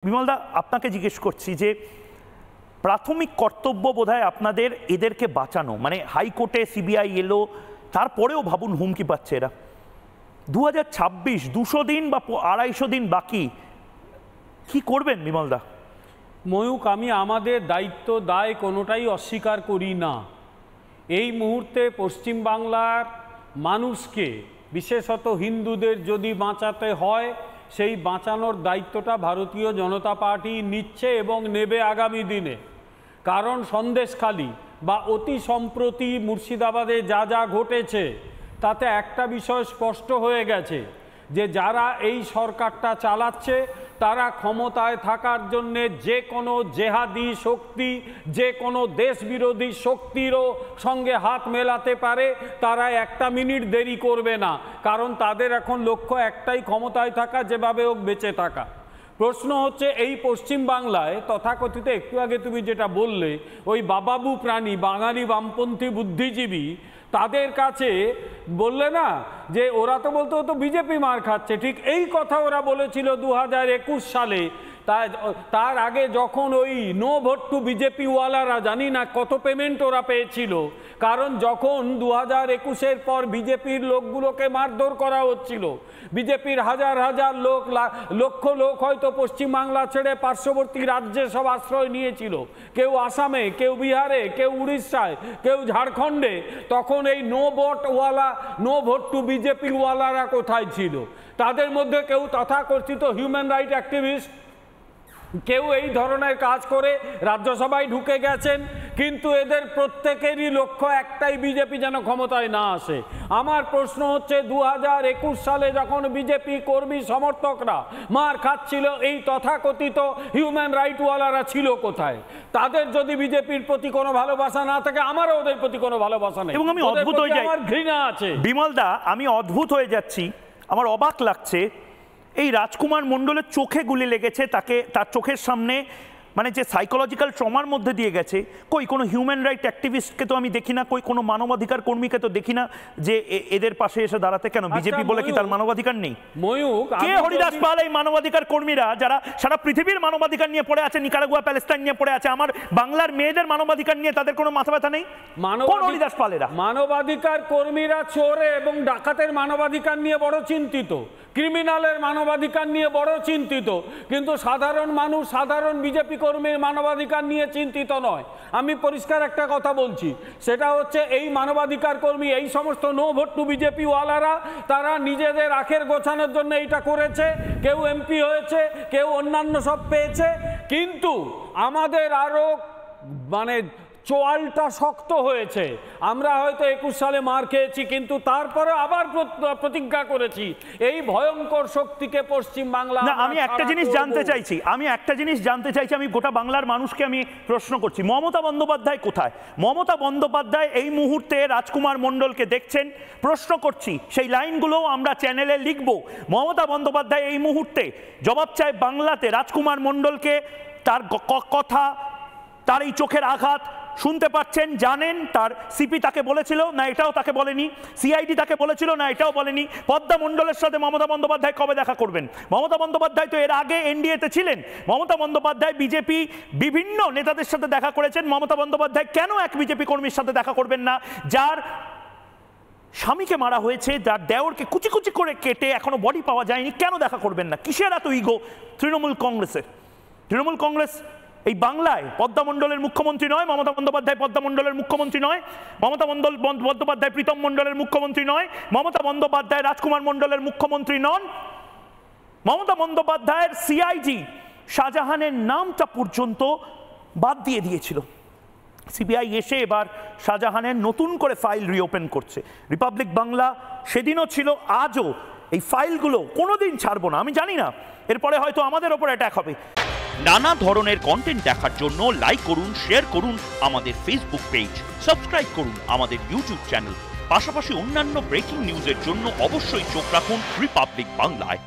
বিমলদা, আপনাকে জিজ্ঞেস করছি যে প্রাথমিক কর্তব্য বোধহয় আপনাদের এদেরকে বাঁচানো, মানে হাইকোর্টে সিবিআই এলো, তারপরেও ভাবুন হুমকি পাচ্ছে এরা। 2026 200 দিন বা 250 দিন বাকি, কি করবেন বিমলদা? ময়ূক, আমি আমাদের দায়িত্ব দায় কোনোটাই অস্বীকার করি না। এই মুহূর্তে পশ্চিমবাংলার মানুষকে, বিশেষত হিন্দুদের যদি বাঁচাতে হয়, সেই বাঁচানোর দায়িত্বটা ভারতীয় জনতা পার্টি নিচ্ছে এবং নেবে আগামী দিনে। কারণ সন্দেশখালী বা অতি সম্প্রতি মুর্শিদাবাদে যা যা ঘটেছে তাতে একটা বিষয় স্পষ্ট হয়ে গেছে যে যারা এই সরকারটা চালাচ্ছে তারা ক্ষমতায় থাকার জন্যে যে কোনো জেহাদি শক্তি, যে কোনো দেশবিরোধী শক্তিরও সঙ্গে হাত মেলাতে পারে। তারা একটা মিনিট দেরি করবে না, কারণ তাদের এখন লক্ষ্য একটাই, ক্ষমতায় থাকা, যেভাবে হোক বেঁচে থাকা। প্রশ্ন হচ্ছে এই পশ্চিমবাংলায় তথাকথিত, একটু আগে তুমি যেটা বললে, ওই বাবাবু প্রাণী বাঙালি বামপন্থী বুদ্ধিজীবী, তাদের কাছে বললে না যে ওরা তো বলতো তো বিজেপি মার খাচ্ছে, ঠিক এই কথা ওরা বলেছিল 2021 সালে। তার আগে যখন ওই নো ভোট টু বিজেপি ওয়ালারা, জানি না কত পেমেন্ট ওরা পেয়েছিল, কারণ যখন 2021-এর পর বিজেপির লোকগুলোকে মারধর করা হচ্ছিল, বিজেপির হাজার হাজার লোক, লক্ষ লোক হয়তো পশ্চিমবাংলা ছেড়ে পার্শ্ববর্তী রাজ্যে সব আশ্রয় নিয়েছিল, কেউ আসামে, কেউ বিহারে, কেউ উড়িষ্যায়, কেউ ঝাড়খণ্ডে। তখন এই নো ভোট টু বিজেপি ওয়ালারা কোথায় ছিল? তাদের মধ্যে কেউ তথাকথিত হিউম্যান রাইট অ্যাক্টিভিস্ট, কেউ এই ধরনের কাজ করে রাজ্যসভায় ঢুকে গেছেন, কিন্তু এদের প্রত্যেকেরই লক্ষ্য একটাই, বিজেপি যেন ক্ষমতায় না আসে। আমার প্রশ্ন হচ্ছে 2021 সালে যখন বিজেপি কর্মী সমর্থকরা মার খাচ্ছিল, এই তথাকথিত হিউম্যান রাইট ওয়ালারা ছিল কোথায়? তাদের যদি বিজেপির প্রতি কোনো ভালোবাসা না থাকে, আমারও ওদের প্রতি কোনো ভালোবাসা নেই, এবং আমি অদ্ভুত হয়ে যাই, আমার ঘৃণা আছে। বিমলদা, আমি অদ্ভুত হয়ে যাচ্ছি, আমার অবাক লাগছে। এই রাজকুমার মণ্ডলের চোখে গুলি লেগেছে, তাকে তার চোখের সামনে, মানে যে সাইকোলজিক্যাল ট্রমার মধ্যে দিয়ে গেছে। কই কোনো হিউম্যান রাইট অ্যাক্টিভিস্টকে তো আমি দেখি না, কই কোনো মানবাধিকার কর্মীকে তো দেখি না যে এদের পাশে এসে দাঁড়াতে। কেন বিজেপি বলে কি তার মানবাধিকার নেই? ময়ূক, কে হরিদাস পাল এই মানবাধিকার কর্মীরা যারা সারা পৃথিবীর মানবাধিকার নিয়ে পড়ে আছে, নিকারাগুয়া প্যালেস্টাইন নিয়ে পড়ে আছে, আমার বাংলার মেয়েদের মানবাধিকার নিয়ে তাদের কোনো মাথা ব্যথা নেই? কোন হরিদাস পালেরা? মানবাধিকার কর্মীরা চোরে এবং ডাকাতের মানবাধিকার নিয়ে বড় চিন্তিত, ক্রিমিনালের মানবাধিকার নিয়ে বড় চিন্তিত, কিন্তু সাধারণ মানুষ, সাধারণ বিজেপি কর্মীর মানবাধিকার নিয়ে চিন্তিত নয়। আমি পরিষ্কার একটা কথা বলছি, সেটা হচ্ছে এই মানবাধিকার কর্মী, এই সমস্ত নো ভোট টু বিজেপি ওয়ালারা, তারা নিজেদের আখের গোছানোর জন্য এইটা করেছে। কেউ এমপি হয়েছে, কেউ অন্যান্য সব পেয়েছে, কিন্তু আমাদের আরো মানে চোয়ালটা শক্ত হয়েছে। আমরা হয়তো 21 সালে মার খেয়েছি, কিন্তু তারপরে আবার প্রতিজ্ঞা করেছি এই ভয়ঙ্কর শক্তিকে পশ্চিমবাংলা। আমি একটা জিনিস জানতে চাইছি, আমি গোটা বাংলার মানুষকে আমি প্রশ্ন করছি, মমতা বন্দ্যোপাধ্যায় কোথায়? মমতা বন্দ্যোপাধ্যায় এই মুহূর্তে রাজকুমার মণ্ডলকে দেখছেন, প্রশ্ন করছি, সেই লাইনগুলোও আমরা চ্যানেলে লিখব। মমতা বন্দ্যোপাধ্যায় এই মুহূর্তে জবাব চায় বাংলাতে রাজকুমার মণ্ডলকে, তার কথা, তার এই চোখের আঘাত শুনতে পাচ্ছেন, জানেন তার সিপি তাকে বলেছিল না, এটাও তাকে বলেনি, সিআইডি তাকে বলেছিল না, এটাও বলেনি। পদ্মা মণ্ডলের সাথে মমতা বন্দ্যোপাধ্যায় কবে দেখা করবেন? মমতা বন্দ্যোপাধ্যায় তো এর আগে এনডিএতে ছিলেন। মমতা বন্দ্যোপাধ্যায় বিজেপি বিভিন্ন নেতাদের সাথে দেখা করেছেন। মমতা বন্দ্যোপাধ্যায় কেন এক বিজেপি কর্মীর সাথে দেখা করবেন না, যার স্বামীকে মারা হয়েছে, যার দেওরকে কুচি কুচি করে কেটে এখনো বডি পাওয়া যায়নি? কেন দেখা করবেন না? কিসের এত ইগো তৃণমূল কংগ্রেসের? তৃণমূল কংগ্রেস এই বাংলায় পদ্মা মণ্ডলের মুখ্যমন্ত্রী নয়, মমতা বন্দ্যোপাধ্যায় পদ্মা মণ্ডলের মুখ্যমন্ত্রী নয়, মমতা বন্দ্যোপাধ্যায় প্রীতম মণ্ডলের মুখ্যমন্ত্রী নয়, মমতা বন্দ্যোপাধ্যায় রাজকুমার মণ্ডলের মুখ্যমন্ত্রী নন। মমতা বন্দ্যোপাধ্যায়ের সিআইডি শাহজাহানের নামটা পর্যন্ত বাদ দিয়ে দিয়েছিল। সিবিআই এসে এবার শাহজাহানের নতুন করে ফাইল রিওপেন করছে। রিপাবলিক বাংলা সেদিনও ছিল, আজও এই ফাইলগুলো কোনোদিন ছাড়বো না। আমি জানি না এরপরে হয়তো আমাদের ওপর অ্যাটাক হবে। নানা ধরনের কন্টেন্ট দেখার জন্য লাইক করুন, শেয়ার করুন আমাদের ফেসবুক পেজ, সাবস্ক্রাইব করুন আমাদের ইউটিউব চ্যানেল। পাশাপাশি অন্যান্য ব্রেকিং নিউজের জন্য অবশ্যই চোখ রাখুন রিপাবলিক বাংলায়।